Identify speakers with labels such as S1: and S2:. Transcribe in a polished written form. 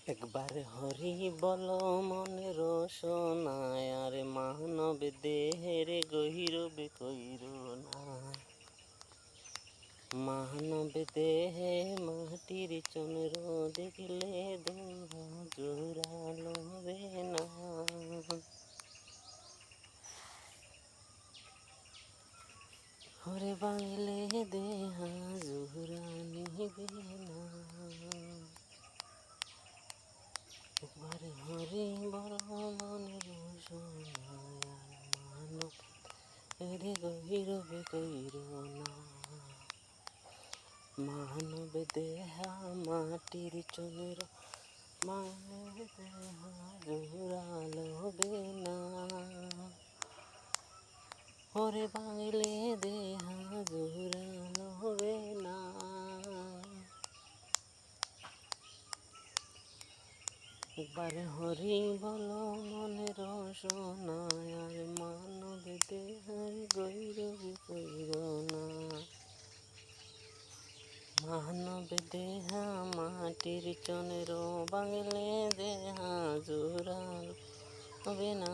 S1: একবার হরি বল মনের সোনায়, আর মানব দেহের গহিরবে কইর না। মানব দেহে মাটির চন্দ্র দেখলে দোহা জোরালোবে না। হরে বাংলে দেহা জোরা নিবে না। একবার হরি বল মনের সোনায়, মানব এরে গহিরবে কইর না। মানব দেহা মাটির চন্দ্র, মানব দেহা জোরালোবে না। ওরে বাংলে দেহা জোরালোবে না। একবার হরি বল মনের সোনায়, আর মানব দেহের গহিরবে কইর না। মানব দেহা মাটির চন্দ্র, বাংলে দেহা জোরালোবে না।